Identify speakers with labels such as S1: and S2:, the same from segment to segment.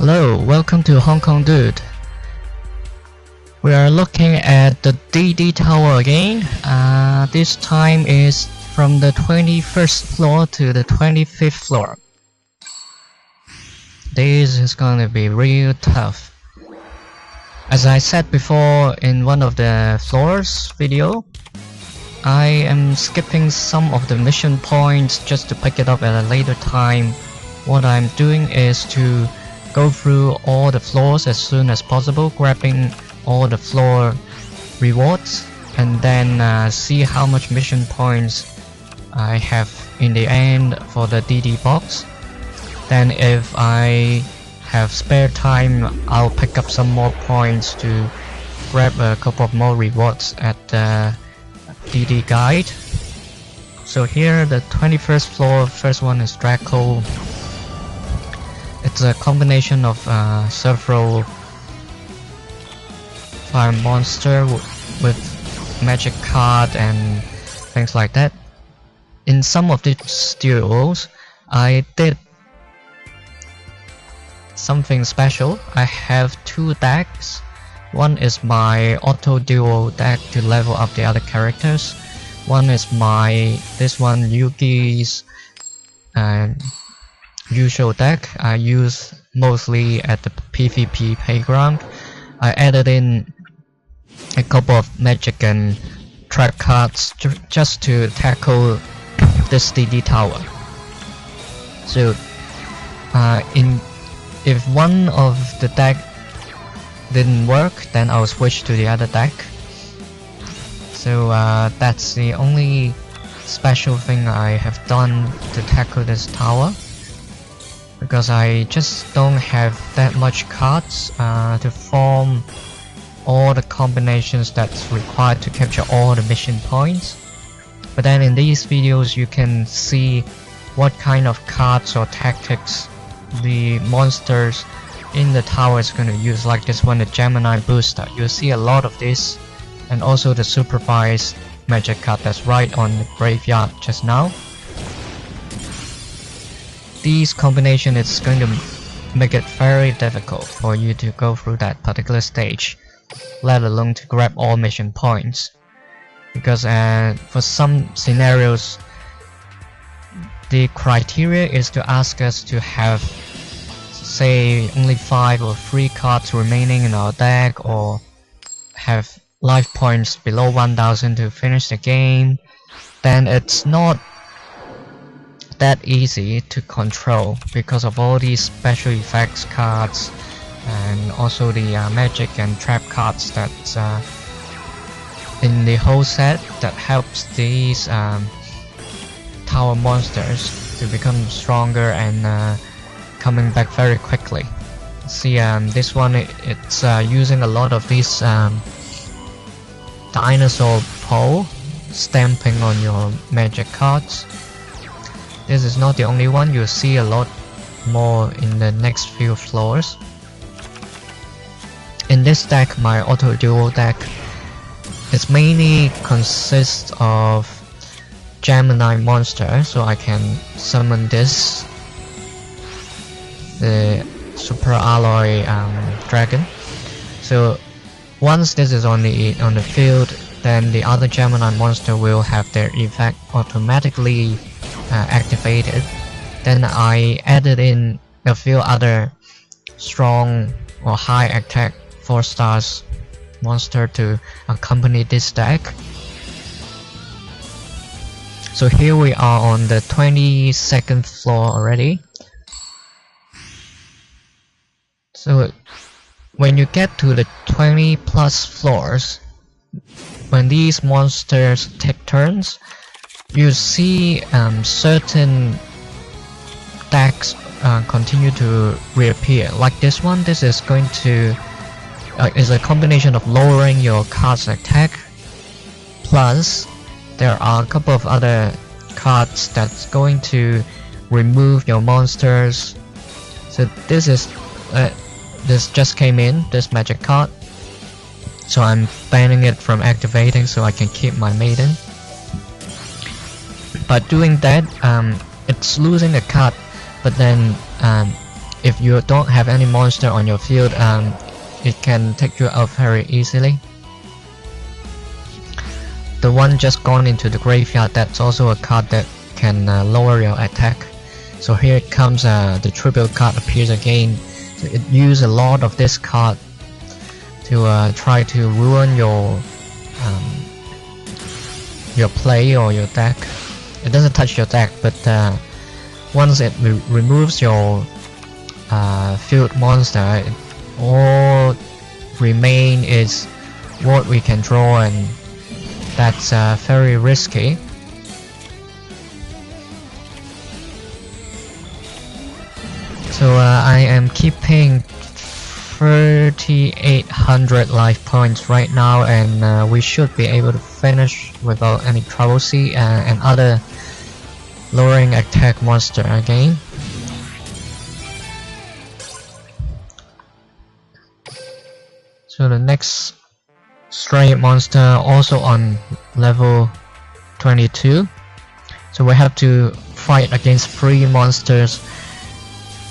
S1: Hello, welcome to Hong Kong Dude. We are looking at the DD tower again. This time is from the 21st floor to the 25th floor. This is going to be real tough. As I said before in one of the floors video, I am skipping some of the mission points just to pick it up at a later time. What I'm doing is to go through all the floors as soon as possible, grabbing all the floor rewards, and then see how much mission points I have in the end for the DD box. Then if I have spare time, I'll pick up some more points to grab a couple of more rewards at the DD guide. So here, the 21st floor, first one is Draco. It's a combination of several fire monster with magic card and things like that. In some of these duels, I did something special. I have two decks. One is my auto duel deck to level up the other characters. One is this one Yugi's usual deck I use mostly at the PvP playground. I added in a couple of magic and trap cards just to tackle this DD tower. So if one of the deck didn't work, then I'll switch to the other deck. So that's the only special thing I have done to tackle this tower, because I just don't have that much cards to form all the combinations that's required to capture all the mission points. But then in these videos you can see what kind of cards or tactics the monsters in the tower is going to use, like this one, the Gemini booster. You'll see a lot of this, and also the supervised magic card that's right on the graveyard just now. These combination is going to make it very difficult for you to go through that particular stage, let alone to grab all mission points, because for some scenarios the criteria is to ask us to have, say, only 5 or 3 cards remaining in our deck, or have life points below 1000 to finish the game. Then it's not that easy to control because of all these special effects cards and also the magic and trap cards that's in the whole set that helps these tower monsters to become stronger and coming back very quickly. See, this one, it's using a lot of these dinosaur pole stamping on your magic cards. This is not the only one, you'll see a lot more in the next few floors. In this deck, my auto duel deck, it mainly consists of Gemini monster, so I can summon this, the super alloy dragon. So once this is on the field, then the other Gemini monster will have their effect automatically activated. Then I added in a few other strong or high attack 4 stars monster to accompany this deck. So here we are on the 22nd floor already. So when you get to the 20 plus floors, when these monsters take turns, you see certain decks continue to reappear. Like this one, this is going to is a combination of lowering your card's attack, plus there are a couple of other cards that's going to remove your monsters. So this is this just came in, this magic card, so I'm banning it from activating so I can keep my maiden. But doing that, it's losing a card, but then if you don't have any monster on your field, it can take you out very easily. The one just gone into the graveyard, that's also a card that can lower your attack. So here it comes, the tribute card appears again. So it uses a lot of this card to try to ruin your play or your deck. It doesn't touch your deck, but once it removes your field monster, all remain is what we can draw, and that's very risky. So I am keeping 3,800 life points right now, and we should be able to finish without any trouble. See, and other lowering attack monster again. So the next straight monster also on level 22. So we have to fight against 3 monsters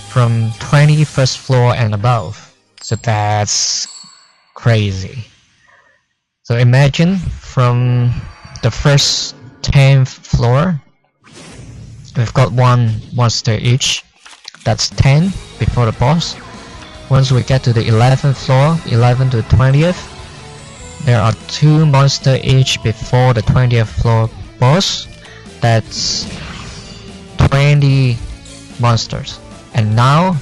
S1: from 21st floor and above. So that's crazy. So imagine from the first 10th floor, we've got 1 monster each. That's 10 before the boss. Once we get to the 11th floor, 11 to 20th, there are 2 monsters each before the 20th floor boss. That's 20 monsters. And now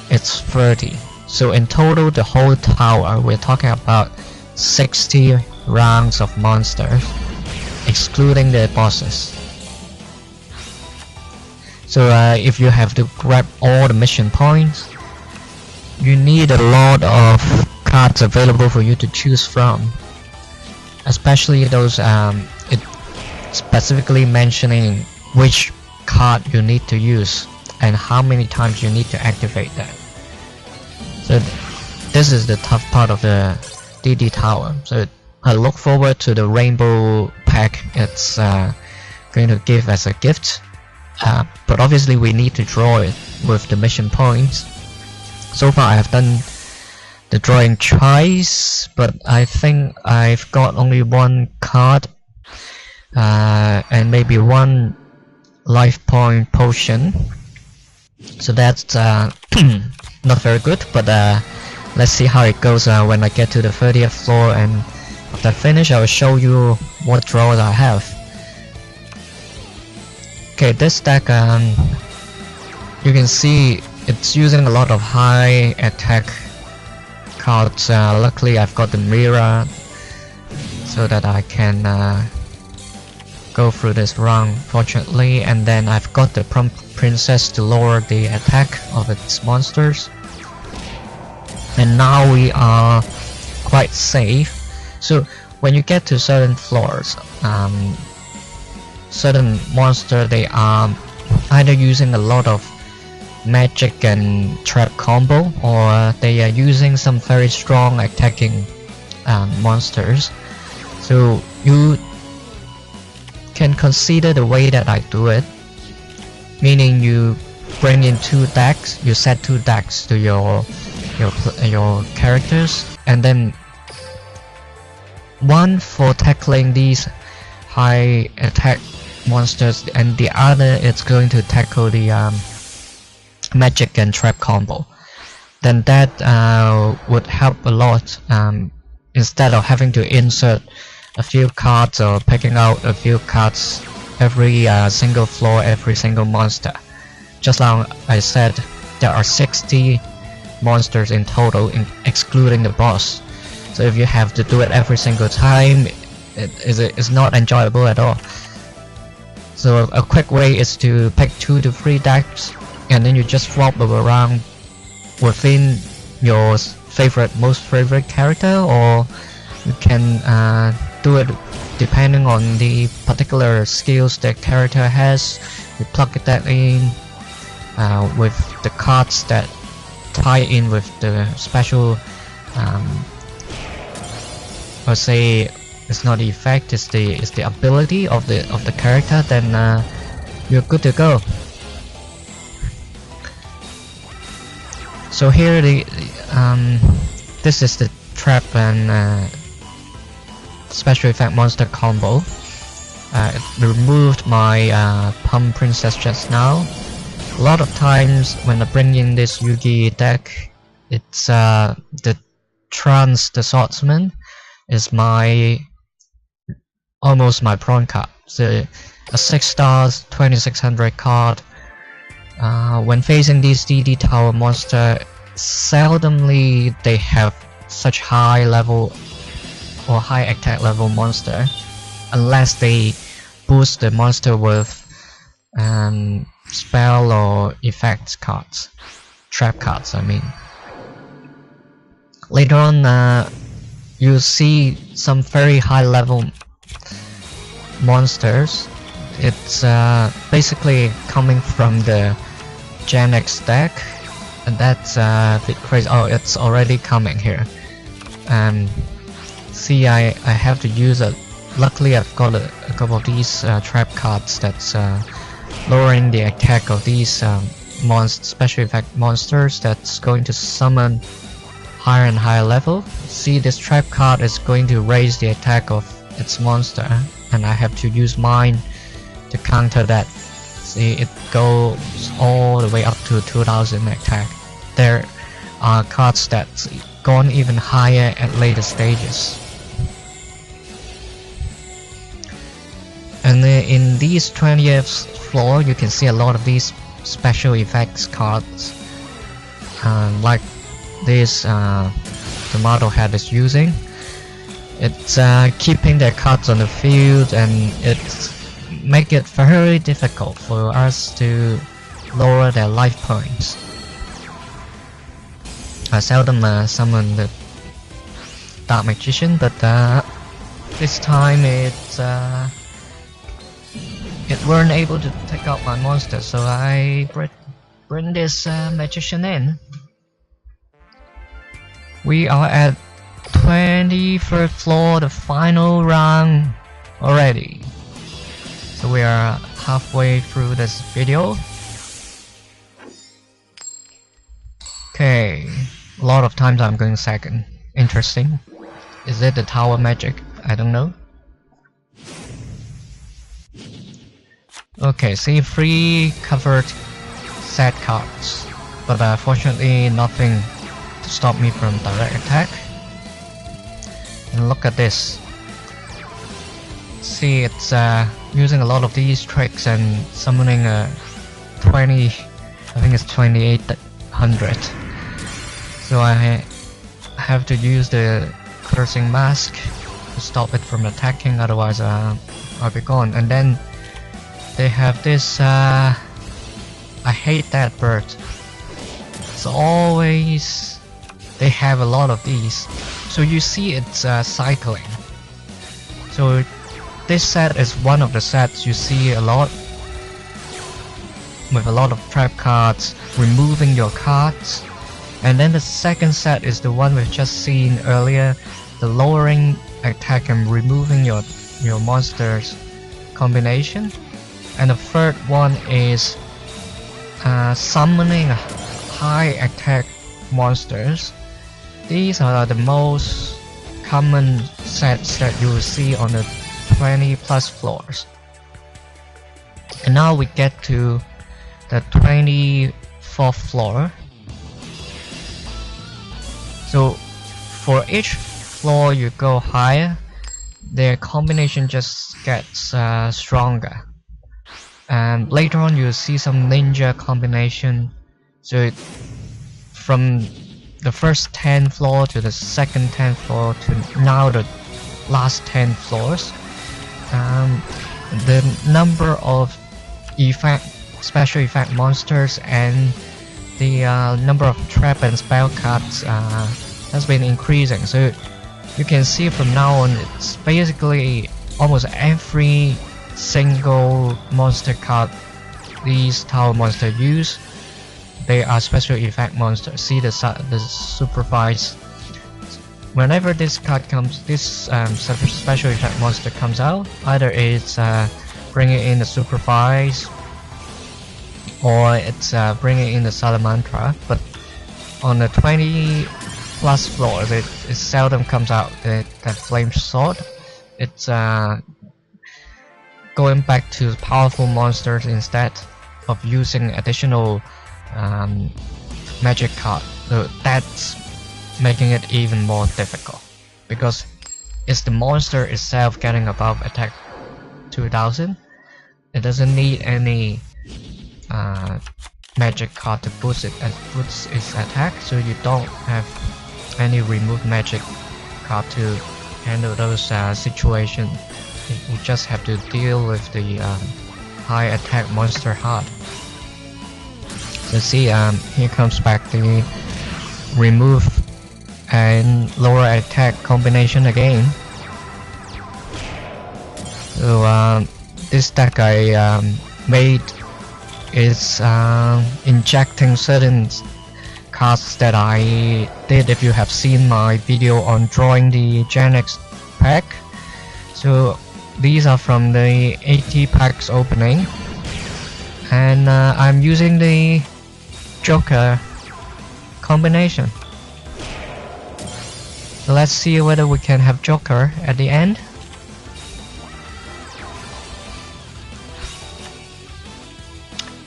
S1: it's 30. So in total, the whole tower, we're talking about 60 rounds of monsters, excluding the bosses. So if you have to grab all the mission points, you need a lot of cards available for you to choose from, especially those it specifically mentioning which card you need to use and how many times you need to activate that. So this is the tough part of the DD tower. So I look forward to the rainbow pack it's going to give as a gift, but obviously we need to draw it with the mission points. So far I have done the drawing twice, but I think I've got only 1 card and maybe 1 life point potion. So that's not very good, but let's see how it goes when I get to the 30th floor, and after I finish I will show you what draws I have. Okay, this deck, you can see it's using a lot of high attack cards. Luckily I've got the mirror so that I can go through this round fortunately, and then I've got the princess to lower the attack of its monsters, and now we are quite safe. So when you get to certain floors, certain monster, they are either using a lot of magic and trap combo, or they are using some very strong attacking monsters. So you can consider the way that I do it, meaning you bring in 2 decks, you set 2 decks to your characters, and then one for tackling these high attack monsters, and the other it's going to tackle the magic and trap combo. Then that would help a lot, instead of having to insert a few cards or picking out a few cards every single floor, every single monster. Just like I said, there are 60 monsters in total, excluding the boss. So if you have to do it every single time, it's not enjoyable at all. So a quick way is to pick 2 to 3 decks, and then you just swap them around within your most favorite character, or you can do it depending on the particular skills that character has. You plug that in with the cards that tie in with the special, or say it's not the effect, it's the ability of the character. Then you're good to go. So here this is the trap and special effect monster combo. It removed my pump princess just now. A lot of times when I bring in this Yugi deck, it's the Trance the Swordsman is almost my prawn card. So a 6 stars 2600 card. When facing these DD tower monster, seldomly they have such high level or high attack level monster, unless they boost the monster with spell or effect cards, trap cards I mean. Later on you'll see some very high level monsters. It's basically coming from the Gen X deck, and that's a bit crazy. Oh, it's already coming here. See, I have to use it. Luckily I've got a couple of these trap cards that's lowering the attack of these special effect monsters that's going to summon higher and higher level. See, this trap card is going to raise the attack of its monster, and I have to use mine to counter that. See, it goes all the way up to 2000 attack. There are cards that's gone even higher at later stages. And in these 20th floor you can see a lot of these special effects cards, like this Tomato Head is using. It's keeping their cards on the field, and it's make it very difficult for us to lower their life points. I seldom summon the Dark Magician, but this time it weren't able to take out my monster, so I bring this Magician in. We are at 23rd floor, the final round already. So we are halfway through this video. Okay, a lot of times I'm going second. Interesting. Is it the tower magic? I don't know. Okay, see, 3 covered set cards, but fortunately nothing to stop me from direct attack. And look at this. See, it's using a lot of these tricks and summoning a 20, I think it's 2800. So I have to use the Cursing Mask to stop it from attacking, otherwise I'll be gone. And then they have this, I hate that bird. It's always, they have a lot of these. So you see it's cycling. So this set is one of the sets you see a lot, with a lot of trap cards, removing your cards. And then the second set is the one we've just seen earlier, the lowering attack and removing your monsters combination. And the third one is summoning high attack monsters. These are the most common sets that you will see on the 20 plus floors. And now we get to the 24th floor. So for each floor you go higher, their combination just gets stronger. And later on you'll see some ninja combination. So from the first 10 floor to the second 10 floor to now the last 10 floors, the number of special effect monsters and the number of trap and spell cards has been increasing. So you can see from now on it's basically almost every single monster card these tower monsters use, they are special effect monsters. See the supervise. Whenever this card comes, this special effect monster comes out, either it's bringing in the supervise or it's bringing in the Salamandra. But on the 20 plus floors, it seldom comes out. That flame sword, it's going back to powerful monsters instead of using additional magic card. So that's making it even more difficult, because it's the monster itself getting above attack 2000. It doesn't need any magic card to boost its attack, so you don't have any remove magic card to handle those situations. You just have to deal with the high attack monster hard. So see, here comes back the remove and lower attack combination again. So this deck I made is injecting certain cards that I did. If you have seen my video on drawing the Gen X pack, so these are from the 80 packs opening, and I'm using the Joker combination. So let's see whether we can have Joker at the end.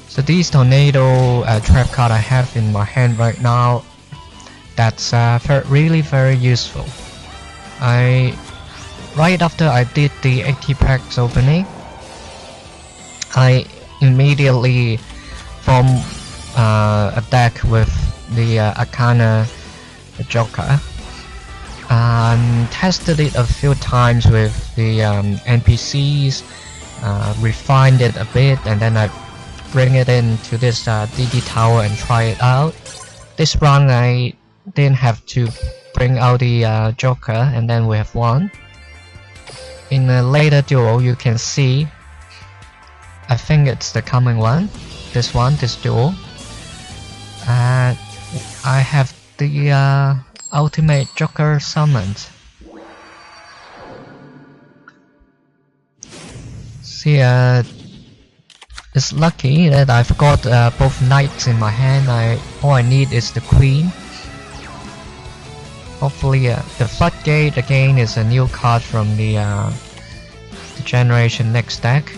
S1: So these tornado trap card I have in my hand right now, that's really very useful. Right after I did the 80 packs opening, I immediately formed a deck with the Arcana Joker. Tested it a few times with the NPCs, refined it a bit, and then I bring it into this DD tower and try it out. This round I didn't have to bring out the Joker, and then we have won. In a later duel you can see, I think it's the coming one, this duel. I have the ultimate Joker summoned. See, it's lucky that I've got both knights in my hand. All I need is the queen. Hopefully the floodgate again is a new card from the generation next deck.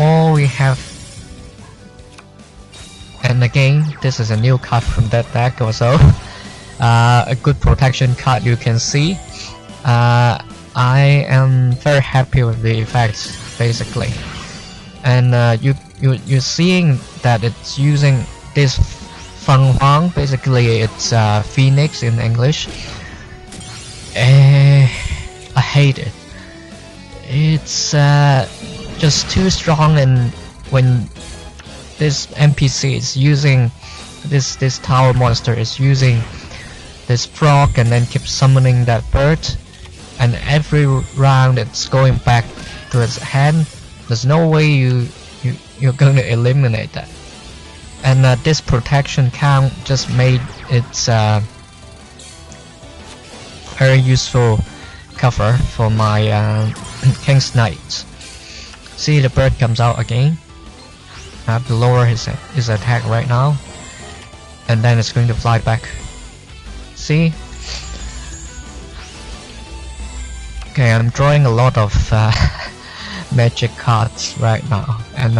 S1: All we have, and again this is a new card from that deck also. A good protection card, you can see. I am very happy with the effects basically, and you're seeing that it's using this Feng Huang, basically it's Phoenix in English. I hate it. It's just too strong, and when this NPC is using this tower monster is using this frog and then keep summoning that bird, and every round it's going back to its hand, there's no way you're going to eliminate that. And this protection count just made it very useful cover for my King's Knight. See, the bird comes out again. I have to lower his attack right now, and then it's going to fly back. See? Okay, I'm drawing a lot of magic cards right now, and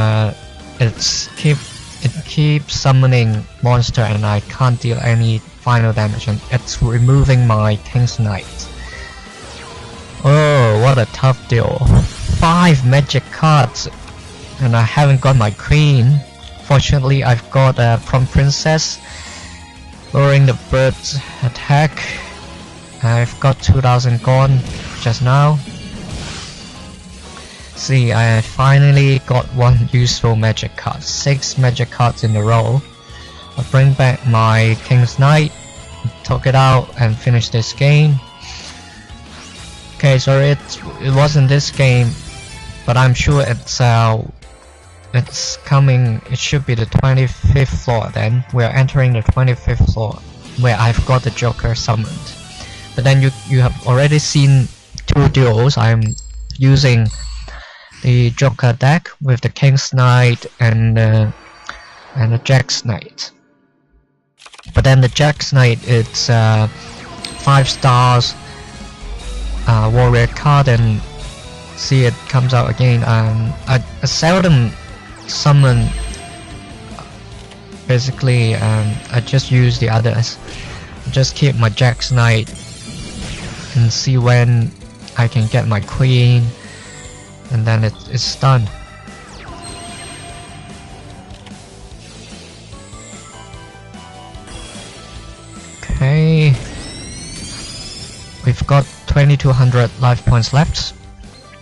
S1: it keeps summoning monster, and I can't deal any final damage, and it's removing my King's Knight. Oh, what a tough deal. 5 magic cards, and I haven't got my queen. Fortunately, I've got a Prom Princess, lowering the bird's attack. I've got 2000 gone just now. See, I finally got one useful magic card. 6 magic cards in a row. I'll bring back my King's Knight, took it out, and finish this game. Okay, so it wasn't this game, but I'm sure it's coming. It should be the 25th floor. Then we are entering the 25th floor, where I've got the Joker summoned. But then you have already seen 2 duels. I'm using the Joker deck with the King's Knight and the Jack's Knight. But then the Jack's Knight, it's 5 stars warrior card, and see it comes out again. I seldom summon. Basically, I just use the others. Just keep my Jack's Knight and see when I can get my Queen, and then it's done. Okay, we've got 2200 life points left,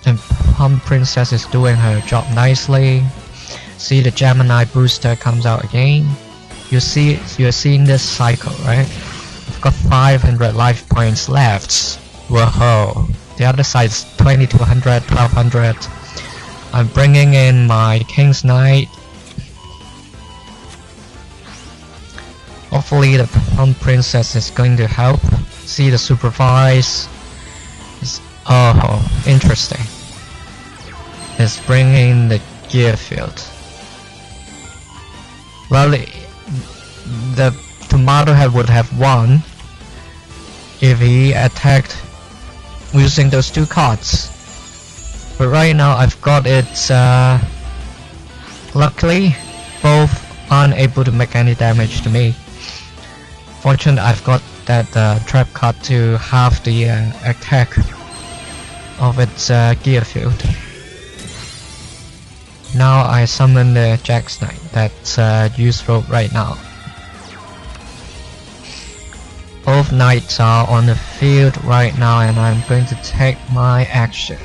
S1: and Plum Princess is doing her job nicely. See, the Gemini booster comes out again. You're seeing this cycle, right? I've got 500 life points left. Whoa! The other side is 2200, 1200. I'm bringing in my King's Knight. Hopefully the Plum Princess is going to help. See, the supervise. Oh, interesting. It's bringing the Gear Field. Well, the Tomato Head would have won if he attacked using those 2 cards. But right now I've got it, luckily both aren't able to make any damage to me. Fortunately, I've got that trap card to halve the attack of its Gear Field. Now I summon the Jack's Knight, that's useful right now. Both knights are on the field right now, and I'm going to take my action.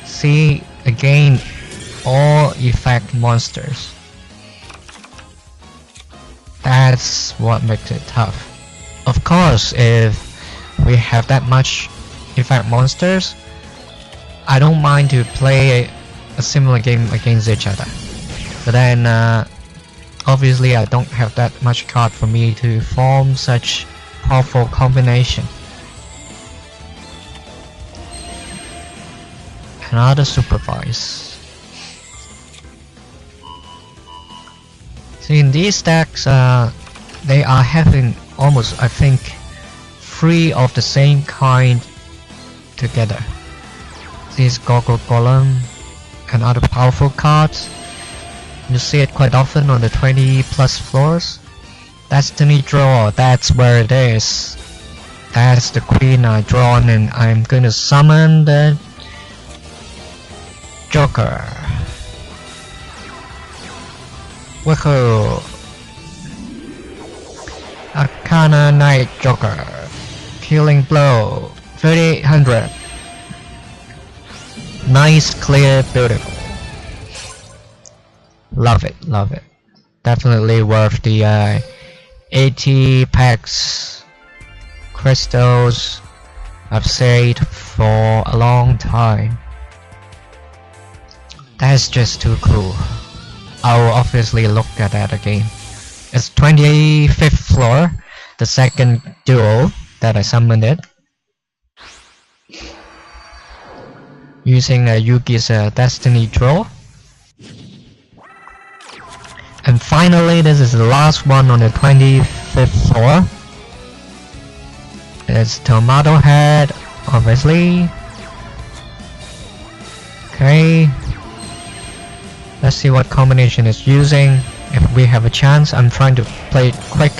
S1: See, again, all effect monsters. That's what makes it tough. Of course, if we have that much effect monsters, I don't mind to play a similar game against each other. But then, obviously I don't have that much card for me to form such powerful combination. Another supervise. See, in these decks, they are having almost, I think, 3 of the same kind together. This Goggle Golem and other powerful cards. You see it quite often on the 20 plus floors. Destiny Draw, that's where it is. That's the queen I drawn, and I'm going to summon the Joker. Woohoo! Arcana Knight Joker. Killing Blow. 3800. Nice, clear, beautiful. Love it, love it. Definitely worth the 80 packs crystals I've saved for a long time. That's just too cool. I'll obviously look at that again. It's 25th floor, the second duel that I summoned it. Using Yugi's Destiny Draw. And finally, this is the last one on the 25th floor. It's Tomato Head, obviously. Okay. Let's see what combination it's using. If we have a chance, I'm trying to play it quick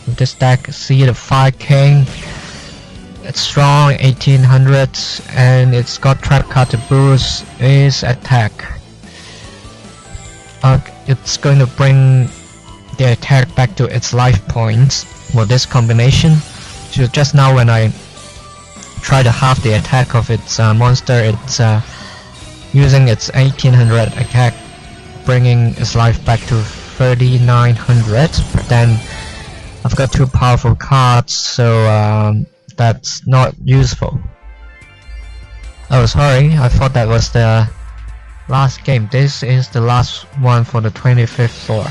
S1: with this deck. See the Fire King. It's strong, 1800, and it's got trap card to boost its attack. It's going to bring the attack back to its life points for this combination. So just now when I try to halve the attack of its monster, it's using its 1800 attack, bringing its life back to 3900. But then I've got 2 powerful cards, so that's not useful. Oh, sorry, I thought that was the last game. This is the last one for the 25th floor.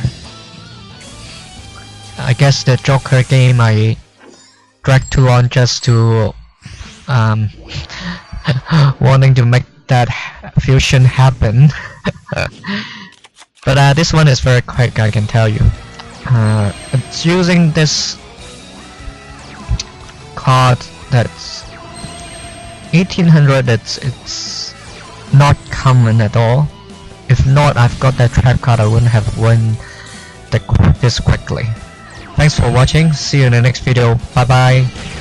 S1: I guess the Joker game I dragged too long just to I wanting to make that fusion happen. But this one is very quick, I can tell you. It's using this card that's 1800. It's not common at all. If not, I've got that trap card, I wouldn't have won this quickly. Thanks for watching. See you in the next video. Bye bye.